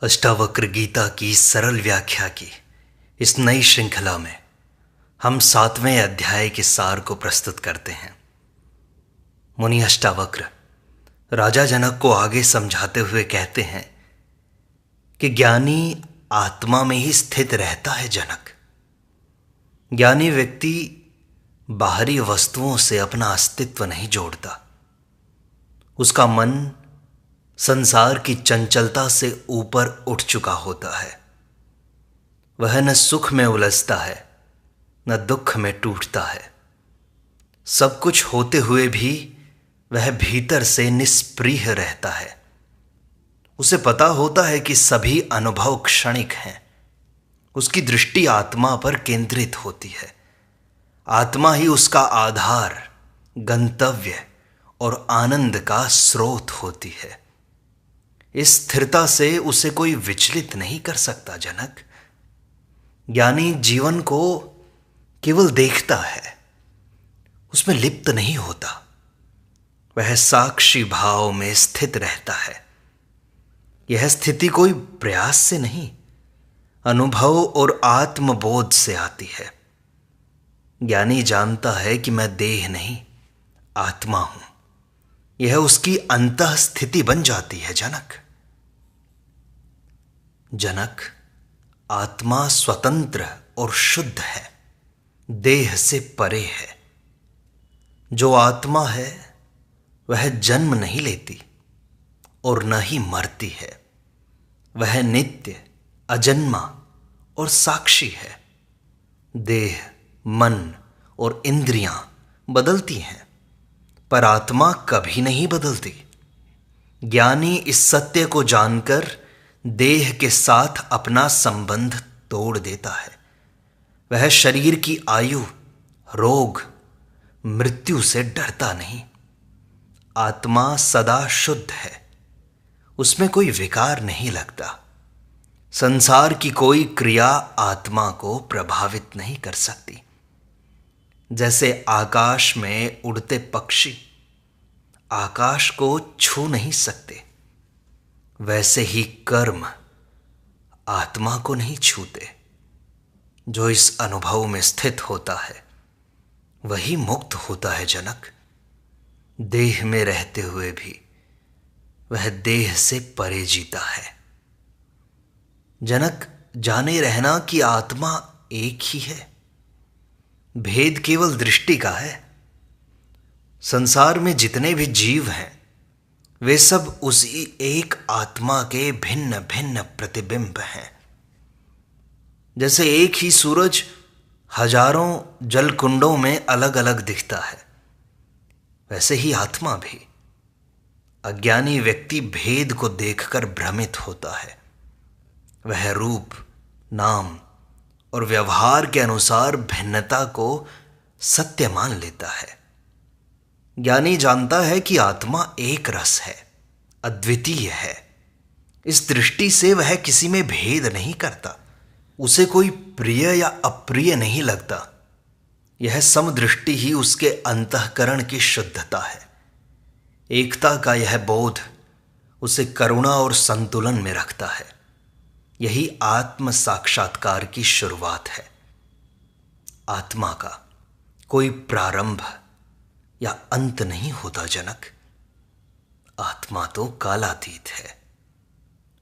अष्टावक्र गीता की सरल व्याख्या की इस नई श्रृंखला में हम 7वें अध्याय के सार को प्रस्तुत करते हैं। मुनि अष्टावक्र राजा जनक को आगे समझाते हुए कहते हैं कि ज्ञानी आत्मा में ही स्थित रहता है। जनक, ज्ञानी व्यक्ति बाहरी वस्तुओं से अपना अस्तित्व नहीं जोड़ता। उसका मन संसार की चंचलता से ऊपर उठ चुका होता है। वह न सुख में उलझता है न दुख में टूटता है। सब कुछ होते हुए भी वह भीतर से निष्प्रिय रहता है। उसे पता होता है कि सभी अनुभव क्षणिक हैं। उसकी दृष्टि आत्मा पर केंद्रित होती है। आत्मा ही उसका आधार, गंतव्य और आनंद का स्रोत होती है। इस स्थिरता से उसे कोई विचलित नहीं कर सकता। जनक, ज्ञानी जीवन को केवल देखता है, उसमें लिप्त नहीं होता। वह साक्षी भाव में स्थित रहता है। यह स्थिति कोई प्रयास से नहीं, अनुभव और आत्मबोध से आती है। ज्ञानी जानता है कि मैं देह नहीं, आत्मा हूं। यह उसकी अंतः स्थिति बन जाती है। जनक, आत्मा स्वतंत्र और शुद्ध है, देह से परे है। जो आत्मा है वह जन्म नहीं लेती और न ही मरती है। वह नित्य, अजन्मा और साक्षी है। देह, मन और इंद्रियां बदलती हैं, पर आत्मा कभी नहीं बदलती। ज्ञानी इस सत्य को जानकर देह के साथ अपना संबंध तोड़ देता है। वह शरीर की आयु, रोग, मृत्यु से डरता नहीं। आत्मा सदा शुद्ध है, उसमें कोई विकार नहीं लगता। संसार की कोई क्रिया आत्मा को प्रभावित नहीं कर सकती। जैसे आकाश में उड़ते पक्षी आकाश को छू नहीं सकते, वैसे ही कर्म आत्मा को नहीं छूते। जो इस अनुभव में स्थित होता है वही मुक्त होता है। जनक, देह में रहते हुए भी वह देह से परे जीता है। जनक, जाने रहना कि आत्मा एक ही है। भेद केवल दृष्टि का है। संसार में जितने भी जीव हैं वे सब उसी एक आत्मा के भिन्न भिन्न प्रतिबिंब हैं। जैसे एक ही सूरज हजारों जलकुंडों में अलग अलग दिखता है, वैसे ही आत्मा भी। अज्ञानी व्यक्ति भेद को देखकर भ्रमित होता है। वह रूप, नाम और व्यवहार के अनुसार भिन्नता को सत्य मान लेता है। ज्ञानी जानता है कि आत्मा एक रस है, अद्वितीय है। इस दृष्टि से वह किसी में भेद नहीं करता। उसे कोई प्रिय या अप्रिय नहीं लगता। यह समदृष्टि ही उसके अंतःकरण की शुद्धता है। एकता का यह बोध उसे करुणा और संतुलन में रखता है। यही आत्म साक्षात्कार की शुरुआत है। आत्मा का कोई प्रारंभ या अंत नहीं होता। जनक, आत्मा तो कालातीत है।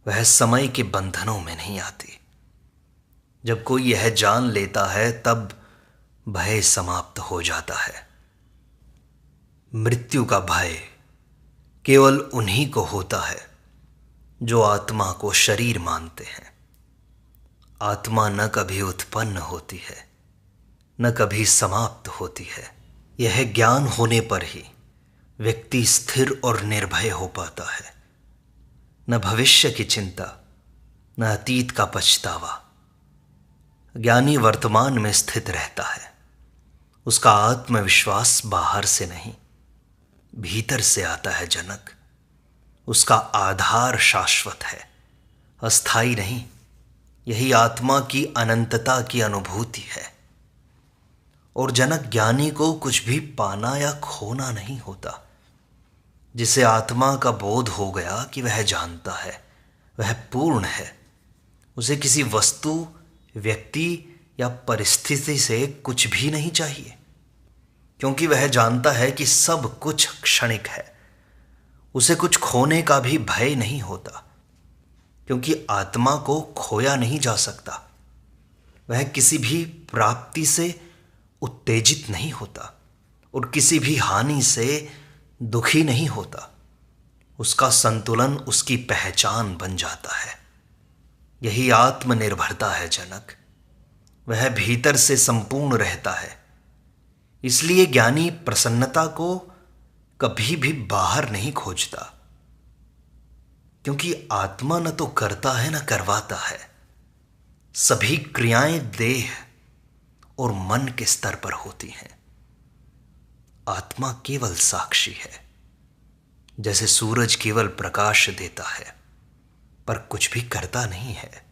वह समय के बंधनों में नहीं आती। जब कोई यह जान लेता है तब भय समाप्त हो जाता है। मृत्यु का भय केवल उन्हीं को होता है जो आत्मा को शरीर मानते हैं। आत्मा न कभी उत्पन्न होती है न कभी समाप्त होती है। यह ज्ञान होने पर ही व्यक्ति स्थिर और निर्भय हो पाता है। न भविष्य की चिंता, न अतीत का पछतावा। ज्ञानी वर्तमान में स्थित रहता है। उसका आत्मविश्वास बाहर से नहीं, भीतर से आता है। जनक, उसका आधार शाश्वत है, अस्थाई नहीं। यही आत्मा की अनंतता की अनुभूति है। और जनक, ज्ञानी को कुछ भी पाना या खोना नहीं होता। जिसे आत्मा का बोध हो गया कि वह जानता है, वह पूर्ण है। उसे किसी वस्तु, व्यक्ति या परिस्थिति से कुछ भी नहीं चाहिए, क्योंकि वह जानता है कि सब कुछ क्षणिक है। उसे कुछ खोने का भी भय नहीं होता, क्योंकि आत्मा को खोया नहीं जा सकता। वह किसी भी प्राप्ति से उत्तेजित नहीं होता और किसी भी हानि से दुखी नहीं होता। उसका संतुलन उसकी पहचान बन जाता है। यही आत्मनिर्भरता है जनक। वह भीतर से संपूर्ण रहता है। इसलिए ज्ञानी प्रसन्नता को कभी भी बाहर नहीं खोजता, क्योंकि आत्मा न तो करता है न करवाता है। सभी क्रियाएं देह और मन के स्तर पर होती हैं। आत्मा केवल साक्षी है। जैसे सूरज केवल प्रकाश देता है पर कुछ भी करता नहीं है,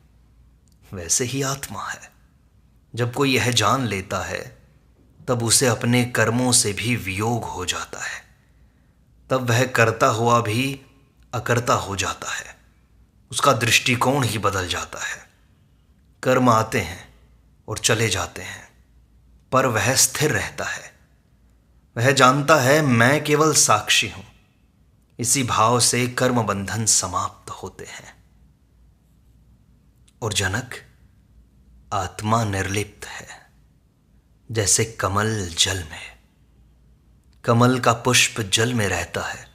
वैसे ही आत्मा है। जब कोई यह जान लेता है तब उसे अपने कर्मों से भी वियोग हो जाता है। तब वह करता हुआ भी अकर्ता हो जाता है। उसका दृष्टिकोण ही बदल जाता है। कर्म आते हैं और चले जाते हैं, पर वह स्थिर रहता है। वह जानता है मैं केवल साक्षी हूं। इसी भाव से कर्म बंधन समाप्त होते हैं। और जनक, आत्मा निर्लिप्त है, जैसे कमल जल में। कमल का पुष्प जल में रहता है,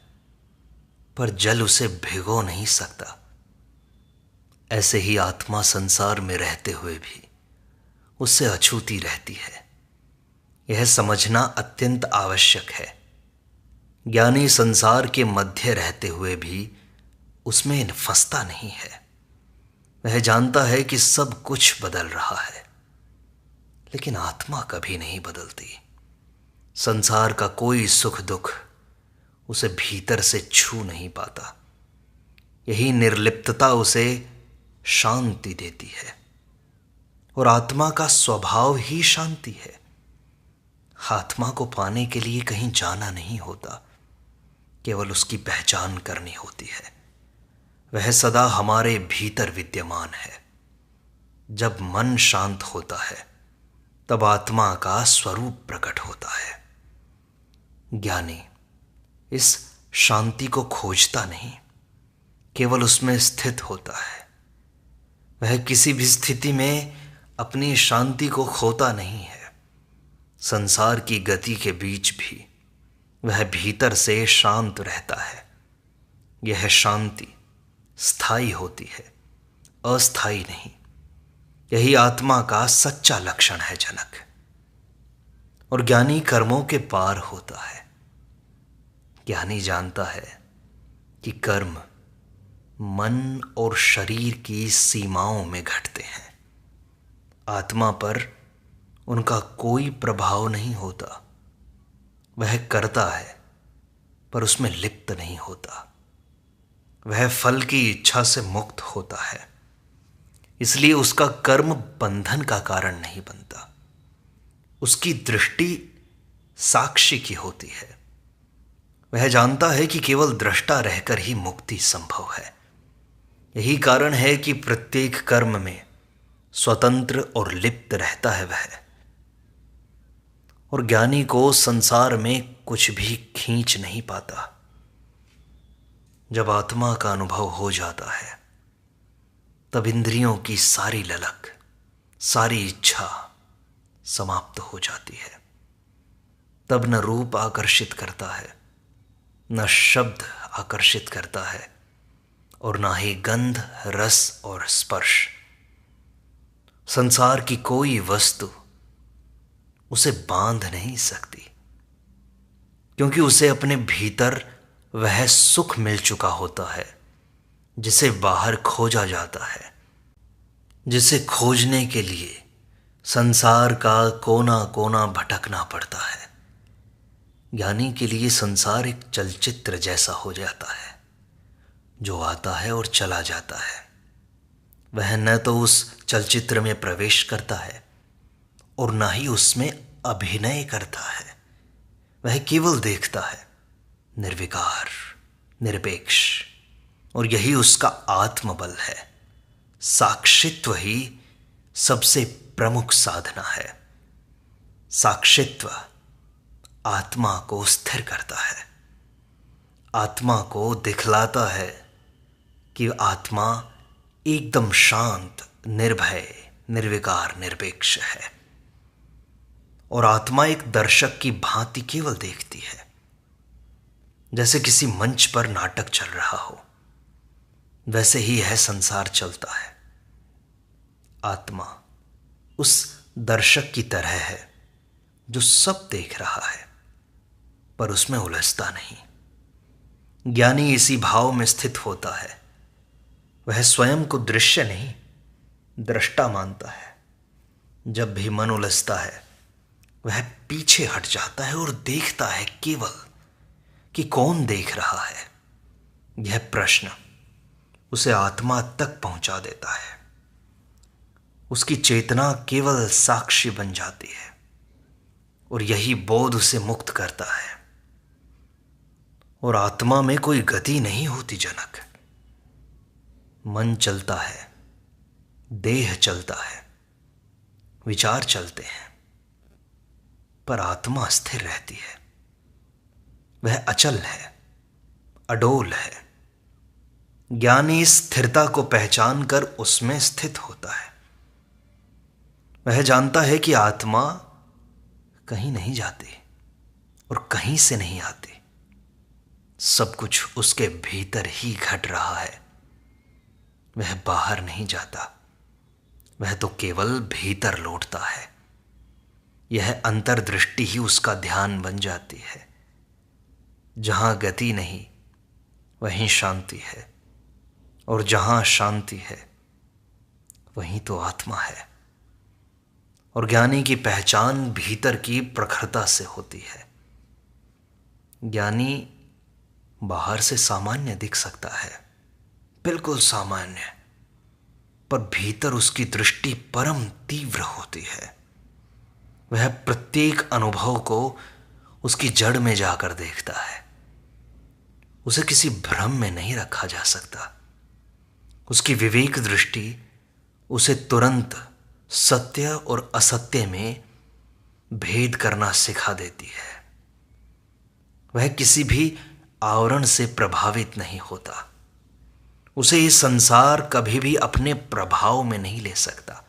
पर जल उसे भिगो नहीं सकता। ऐसे ही आत्मा संसार में रहते हुए भी उससे अछूती रहती है। यह समझना अत्यंत आवश्यक है। ज्ञानी संसार के मध्य रहते हुए भी उसमें फंसता नहीं है। वह जानता है कि सब कुछ बदल रहा है, लेकिन आत्मा कभी नहीं बदलती। संसार का कोई सुख दुख उसे भीतर से छू नहीं पाता। यही निर्लिप्तता उसे शांति देती है, और आत्मा का स्वभाव ही शांति है। आत्मा को पाने के लिए कहीं जाना नहीं होता, केवल उसकी पहचान करनी होती है। वह सदा हमारे भीतर विद्यमान है। जब मन शांत होता है तब आत्मा का स्वरूप प्रकट होता है। ज्ञानी इस शांति को खोजता नहीं, केवल उसमें स्थित होता है। वह किसी भी स्थिति में अपनी शांति को खोता नहीं है। संसार की गति के बीच भी वह भीतर से शांत रहता है। यह शांति स्थायी होती है, अस्थायी नहीं। यही आत्मा का सच्चा लक्षण है जनक। और ज्ञानी कर्मों के पार होता है। ज्ञानी जानता है कि कर्म मन और शरीर की सीमाओं में घटते हैं। आत्मा पर उनका कोई प्रभाव नहीं होता। वह करता है पर उसमें लिप्त नहीं होता। वह फल की इच्छा से मुक्त होता है, इसलिए उसका कर्म बंधन का कारण नहीं बनता। उसकी दृष्टि साक्षी की होती है। वह जानता है कि केवल दृष्टा रहकर ही मुक्ति संभव है। यही कारण है कि प्रत्येक कर्म में स्वतंत्र और लिप्त रहता है वह। और ज्ञानी को संसार में कुछ भी खींच नहीं पाता। जब आत्मा का अनुभव हो जाता है तब इंद्रियों की सारी ललक, सारी इच्छा समाप्त हो जाती है। तब न रूप आकर्षित करता है, न शब्द आकर्षित करता है, और ना ही गंध, रस और स्पर्श। संसार की कोई वस्तु उसे बांध नहीं सकती, क्योंकि उसे अपने भीतर वह सुख मिल चुका होता है जिसे बाहर खोजा जाता है, जिसे खोजने के लिए संसार का कोना कोना भटकना पड़ता है। ज्ञानी के लिए संसार एक चलचित्र जैसा हो जाता है, जो आता है और चला जाता है। वह न तो उस चलचित्र में प्रवेश करता है और न ही उसमें अभिनय करता है। वह केवल देखता है, निर्विकार, निरपेक्ष। और यही उसका आत्मबल है। साक्षित्व ही सबसे प्रमुख साधना है। साक्षित्व आत्मा को स्थिर करता है, आत्मा को दिखलाता है कि आत्मा एकदम शांत, निर्भय, निर्विकार, निरपेक्ष है। और आत्मा एक दर्शक की भांति केवल देखती है। जैसे किसी मंच पर नाटक चल रहा हो, वैसे ही यह संसार चलता है। आत्मा उस दर्शक की तरह है जो सब देख रहा है पर उसमें उलझता नहीं। ज्ञानी इसी भाव में स्थित होता है। वह स्वयं को दृश्य नहीं, दृष्टा मानता है। जब भी मन उलझता है वह पीछे हट जाता है और देखता है केवल कि कौन देख रहा है। यह प्रश्न उसे आत्मा तक पहुंचा देता है। उसकी चेतना केवल साक्षी बन जाती है और यही बोध उसे मुक्त करता है। और आत्मा में कोई गति नहीं होती जनक। मन चलता है, देह चलता है, विचार चलते हैं, पर आत्मा स्थिर रहती है। वह अचल है, अडोल है। ज्ञानी स्थिरता को पहचान कर उसमें स्थित होता है। वह जानता है कि आत्मा कहीं नहीं जाती और कहीं से नहीं आती। सब कुछ उसके भीतर ही घट रहा है। वह बाहर नहीं जाता, वह तो केवल भीतर लौटता है। यह अंतर्दृष्टि ही उसका ध्यान बन जाती है। जहां गति नहीं वहीं शांति है, और जहां शांति है वहीं तो आत्मा है। और ज्ञानी की पहचान भीतर की प्रखरता से होती है। ज्ञानी बाहर से सामान्य दिख सकता है, बिल्कुल सामान्य, पर भीतर उसकी दृष्टि परम तीव्र होती है। वह प्रत्येक अनुभव को उसकी जड़ में जाकर देखता है। उसे किसी भ्रम में नहीं रखा जा सकता। उसकी विवेक दृष्टि उसे तुरंत सत्य और असत्य में भेद करना सिखा देती है। वह किसी भी आवरण से प्रभावित नहीं होता। उसे ये संसार कभी भी अपने प्रभाव में नहीं ले सकता।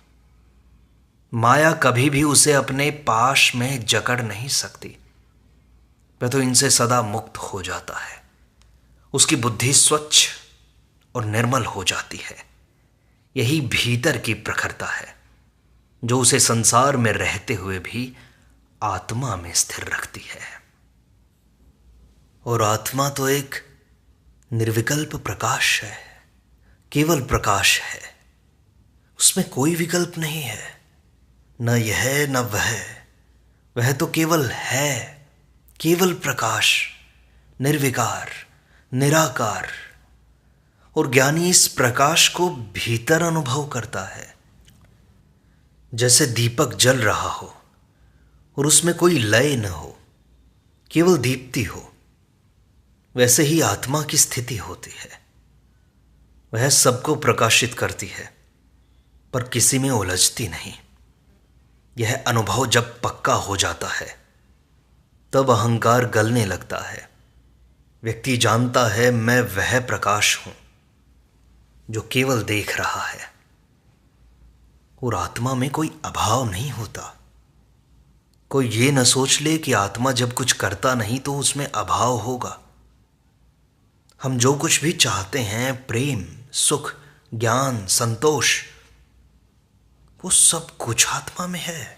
माया कभी भी उसे अपने पाश में जकड़ नहीं सकती। वह तो इनसे सदा मुक्त हो जाता है। उसकी बुद्धि स्वच्छ और निर्मल हो जाती है। यही भीतर की प्रखरता है जो उसे संसार में रहते हुए भी आत्मा में स्थिर रखती है। और आत्मा तो एक निर्विकल्प प्रकाश है, केवल प्रकाश है। उसमें कोई विकल्प नहीं है, न यह न वह तो केवल है, केवल प्रकाश, निर्विकार, निराकार। और ज्ञानी इस प्रकाश को भीतर अनुभव करता है। जैसे दीपक जल रहा हो और उसमें कोई लय न हो, केवल दीप्ति हो, वैसे ही आत्मा की स्थिति होती है। वह सबको प्रकाशित करती है पर किसी में उलझती नहीं। यह अनुभव जब पक्का हो जाता है तब अहंकार गलने लगता है। व्यक्ति जानता है मैं वह प्रकाश हूं जो केवल देख रहा है। और आत्मा में कोई अभाव नहीं होता। कोई ये न सोच ले कि आत्मा जब कुछ करता नहीं तो उसमें अभाव होगा। हम जो कुछ भी चाहते हैं, प्रेम, सुख, ज्ञान, संतोष, वो सब कुछ आत्मा में है।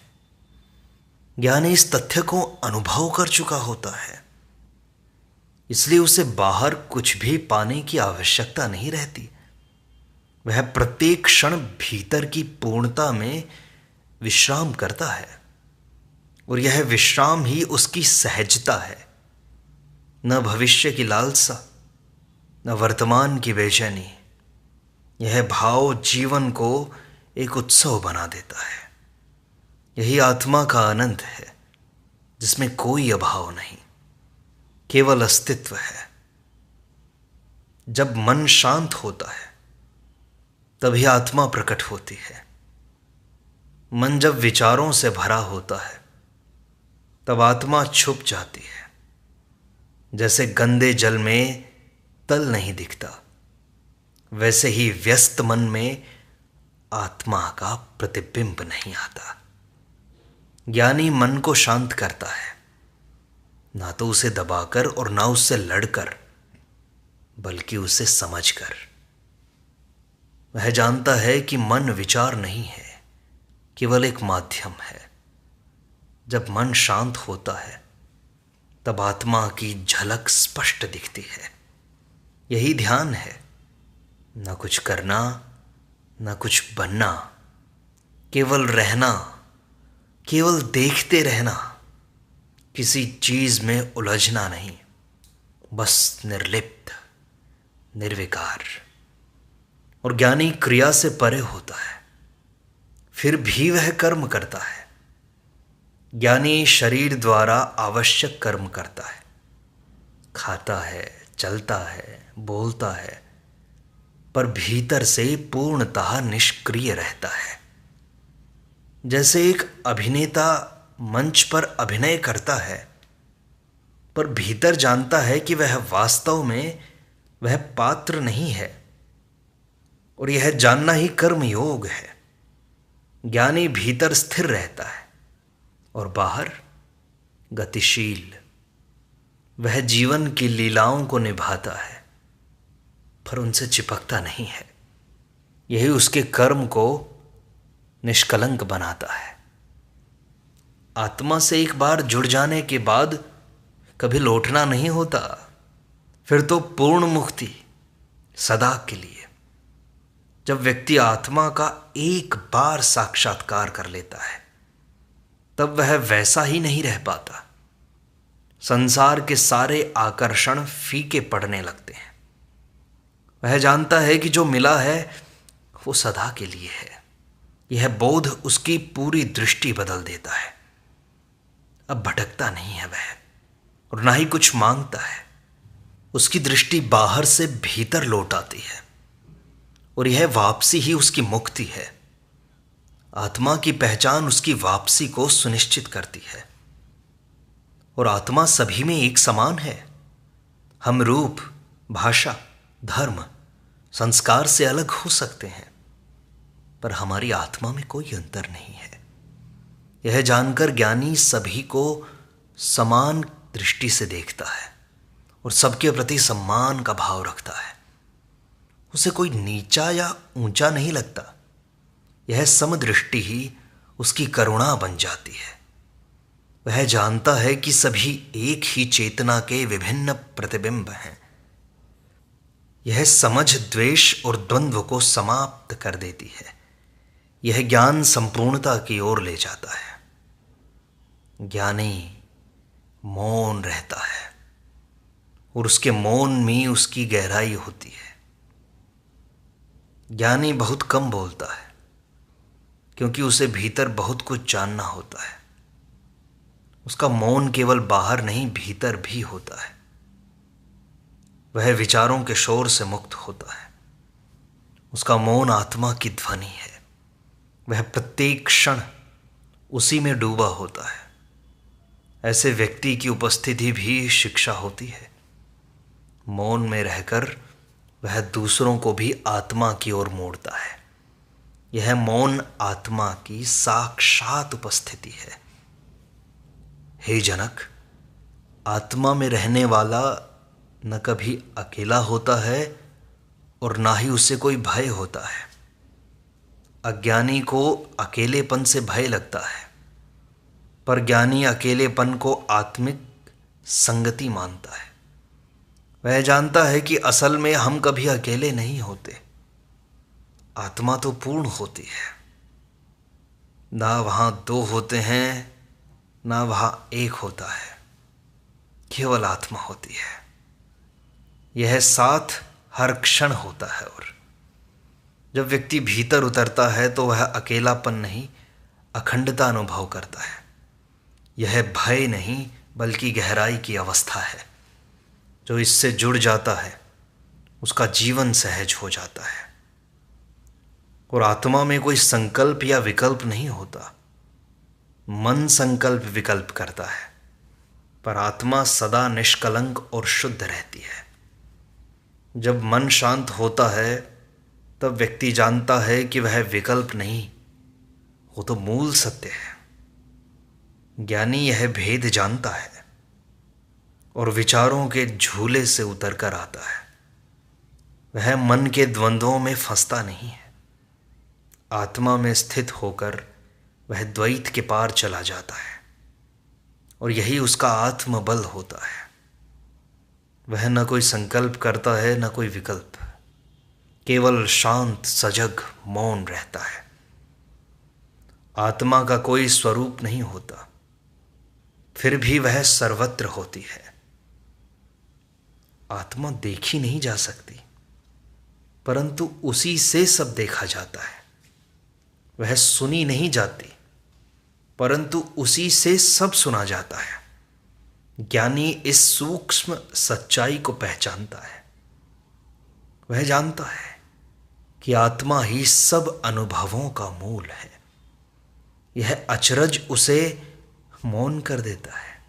ज्ञानी इस तथ्य को अनुभव कर चुका होता है, इसलिए उसे बाहर कुछ भी पाने की आवश्यकता नहीं रहती। वह प्रत्येक क्षण भीतर की पूर्णता में विश्राम करता है और यह विश्राम ही उसकी सहजता है। न भविष्य की लालसा, न वर्तमान की बेचैनी। यह भाव जीवन को एक उत्सव बना देता है। यही आत्मा का आनंद है जिसमें कोई अभाव नहीं, केवल अस्तित्व है। जब मन शांत होता है तभी आत्मा प्रकट होती है। मन जब विचारों से भरा होता है तब आत्मा छुप जाती है। जैसे गंदे जल में तल नहीं दिखता, वैसे ही व्यस्त मन में आत्मा का प्रतिबिंब नहीं आता। ज्ञानी मन को शांत करता है, ना तो उसे दबाकर और ना उससे लड़कर, बल्कि उसे समझकर। वह जानता है कि मन विचार नहीं है, केवल एक माध्यम है। जब मन शांत होता है तब आत्मा की झलक स्पष्ट दिखती है। यही ध्यान है, ना कुछ करना, ना कुछ बनना, केवल रहना, केवल देखते रहना, किसी चीज में उलझना नहीं, बस निर्लिप्त, निर्विकार। और ज्ञानी क्रिया से परे होता है, फिर भी वह कर्म करता है। ज्ञानी शरीर द्वारा आवश्यक कर्म करता है, खाता है, चलता है, बोलता है, पर भीतर से पूर्णतः निष्क्रिय रहता है। जैसे एक अभिनेता मंच पर अभिनय करता है, पर भीतर जानता है कि वह वास्तव में वह पात्र नहीं है, और यह जानना ही कर्म योग है। ज्ञानी भीतर स्थिर रहता है और बाहर गतिशील। वह जीवन की लीलाओं को निभाता है, पर उनसे चिपकता नहीं है। यही उसके कर्म को निष्कलंक बनाता है। आत्मा से एक बार जुड़ जाने के बाद कभी लौटना नहीं होता, फिर तो पूर्ण मुक्ति सदा के लिए। जब व्यक्ति आत्मा का एक बार साक्षात्कार कर लेता है तब वह वैसा ही नहीं रह पाता। संसार के सारे आकर्षण फीके पड़ने लगते हैं। वह जानता है कि जो मिला है वो सदा के लिए है। यह बोध उसकी पूरी दृष्टि बदल देता है। अब भटकता नहीं है वह, और ना ही कुछ मांगता है। उसकी दृष्टि बाहर से भीतर लौट आती है, और यह वापसी ही उसकी मुक्ति है। आत्मा की पहचान उसकी वापसी को सुनिश्चित करती है। और आत्मा सभी में एक समान है। हम रूप, भाषा, धर्म, संस्कार से अलग हो सकते हैं, पर हमारी आत्मा में कोई अंतर नहीं है। यह जानकर ज्ञानी सभी को समान दृष्टि से देखता है और सबके प्रति सम्मान का भाव रखता है। उसे कोई नीचा या ऊंचा नहीं लगता। यह समदृष्टि ही उसकी करुणा बन जाती है। वह जानता है कि सभी एक ही चेतना के विभिन्न प्रतिबिंब हैं। यह समझ द्वेष और द्वंद्व को समाप्त कर देती है। यह ज्ञान संपूर्णता की ओर ले जाता है। ज्ञानी मौन रहता है, और उसके मौन में उसकी गहराई होती है। ज्ञानी बहुत कम बोलता है, क्योंकि उसे भीतर बहुत कुछ जानना होता है। उसका मौन केवल बाहर नहीं, भीतर भी होता है। वह विचारों के शोर से मुक्त होता है। उसका मौन आत्मा की ध्वनि है। वह प्रत्येक क्षण उसी में डूबा होता है। ऐसे व्यक्ति की उपस्थिति भी शिक्षा होती है। मौन में रहकर वह दूसरों को भी आत्मा की ओर मोड़ता है। यह मौन आत्मा की साक्षात उपस्थिति है। हे जनक, आत्मा में रहने वाला न कभी अकेला होता है और ना ही उसे कोई भय होता है। अज्ञानी को अकेलेपन से भय लगता है, पर ज्ञानी अकेलेपन को आत्मिक संगति मानता है। वह जानता है कि असल में हम कभी अकेले नहीं होते। आत्मा तो पूर्ण होती है। ना वहाँ दो होते हैं, ना वहाँ एक होता है। केवल आत्मा होती है। यह साथ हर क्षण होता है। और जब व्यक्ति भीतर उतरता है तो वह अकेलापन नहीं, अखंडता अनुभव करता है। यह भय नहीं, बल्कि गहराई की अवस्था है। जो इससे जुड़ जाता है उसका जीवन सहज हो जाता है। और आत्मा में कोई संकल्प या विकल्प नहीं होता। मन संकल्प विकल्प करता है, पर आत्मा सदा निष्कलंक और शुद्ध रहती है। जब मन शांत होता है तब व्यक्ति जानता है कि वह विकल्प नहीं, वो तो मूल सत्य है। ज्ञानी यह भेद जानता है और विचारों के झूले से उतर कर आता है। वह मन के द्वंद्वों में फंसता नहीं है। आत्मा में स्थित होकर वह द्वैत के पार चला जाता है और यही उसका आत्मबल होता है। वह न कोई संकल्प करता है न कोई विकल्प, केवल शांत सजग मौन रहता है। आत्मा का कोई स्वरूप नहीं होता, फिर भी वह सर्वत्र होती है। आत्मा देखी नहीं जा सकती, परंतु उसी से सब देखा जाता है। वह सुनी नहीं जाती, परंतु उसी से सब सुना जाता है। ज्ञानी इस सूक्ष्म सच्चाई को पहचानता है। वह जानता है कि आत्मा ही सब अनुभवों का मूल है। यह अचरज उसे मौन कर देता है।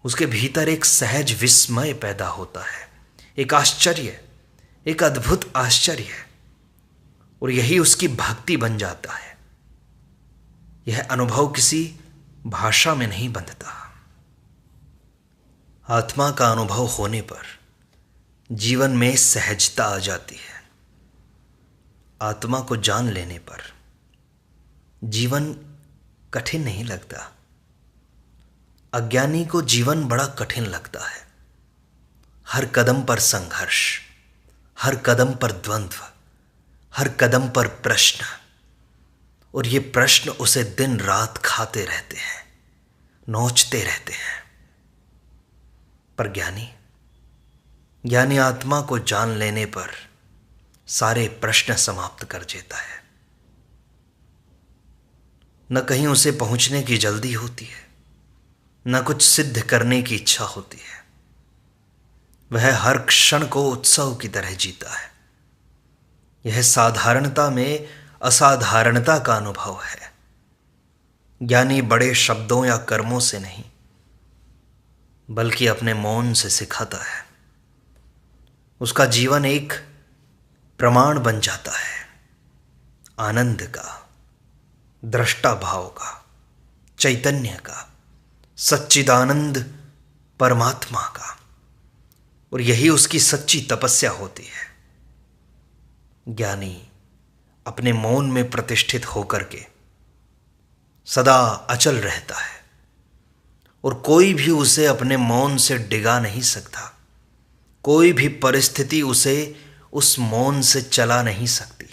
उसके भीतर एक सहज विस्मय पैदा होता है, एक आश्चर्य, एक अद्भुत आश्चर्य, और यही उसकी भक्ति बन जाता है। यह अनुभव किसी भाषा में नहीं बंधता। आत्मा का अनुभव होने पर जीवन में सहजता आ जाती है। आत्मा को जान लेने पर जीवन कठिन नहीं लगता। अज्ञानी को जीवन बड़ा कठिन लगता है। हर कदम पर संघर्ष, हर कदम पर द्वंद्व, हर कदम पर प्रश्न, और ये प्रश्न उसे दिन रात खाते रहते हैं, नोचते रहते हैं। पर ज्ञानी आत्मा को जान लेने पर सारे प्रश्न समाप्त कर देता है। न कहीं उसे पहुंचने की जल्दी होती है, न कुछ सिद्ध करने की इच्छा होती है। वह हर क्षण को उत्सव की तरह जीता है। यह साधारणता में असाधारणता का अनुभव है। ज्ञानी बड़े शब्दों या कर्मों से नहीं, बल्कि अपने मौन से सिखाता है। उसका जीवन एक प्रमाण बन जाता है, आनंद का, दृष्टा भाव का, चैतन्य का, सच्चिदानंद परमात्मा का। और यही उसकी सच्ची तपस्या होती है। ज्ञानी अपने मौन में प्रतिष्ठित होकर के सदा अचल रहता है और कोई भी उसे अपने मौन से डिगा नहीं सकता। कोई भी परिस्थिति उसे उस मौन से चला नहीं सकती,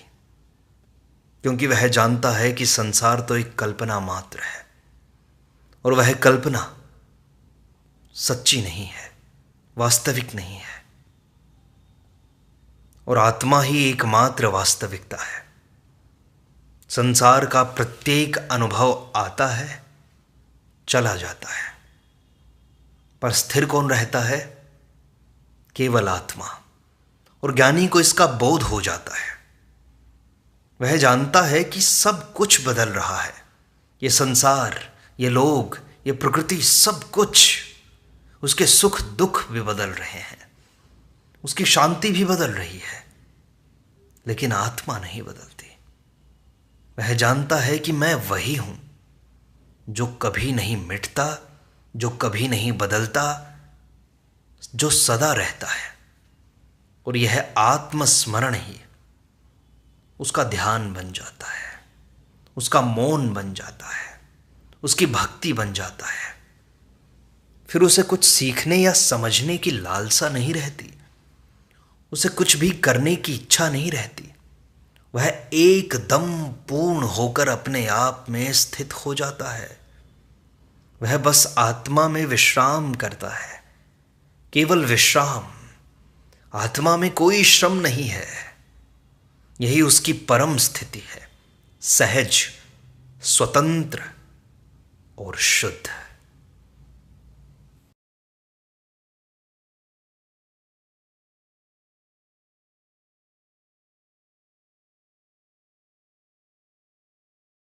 क्योंकि वह जानता है कि संसार तो एक कल्पना मात्र है और वह कल्पना सच्ची नहीं है, वास्तविक नहीं है। और आत्मा ही एकमात्र वास्तविकता है। संसार का प्रत्येक अनुभव आता है, चला जाता है, पर स्थिर कौन रहता है? केवल आत्मा। और ज्ञानी को इसका बोध हो जाता है। वह जानता है कि सब कुछ बदल रहा है। ये संसार, ये लोग, ये प्रकृति, सब कुछ, उसके सुख दुख भी बदल रहे हैं, उसकी शांति भी बदल रही है, लेकिन आत्मा नहीं बदलती। वह जानता है कि मैं वही हूं जो कभी नहीं मिटता, जो कभी नहीं बदलता, जो सदा रहता है। और यह आत्मस्मरण ही उसका ध्यान बन जाता है, उसका मौन बन जाता है, उसकी भक्ति बन जाता है। फिर उसे कुछ सीखने या समझने की लालसा नहीं रहती, उसे कुछ भी करने की इच्छा नहीं रहती। वह एकदम पूर्ण होकर अपने आप में स्थित हो जाता है। वह बस आत्मा में विश्राम करता है, केवल विश्राम। आत्मा में कोई श्रम नहीं है। यही उसकी परम स्थिति है, सहज, स्वतंत्र और शुद्ध।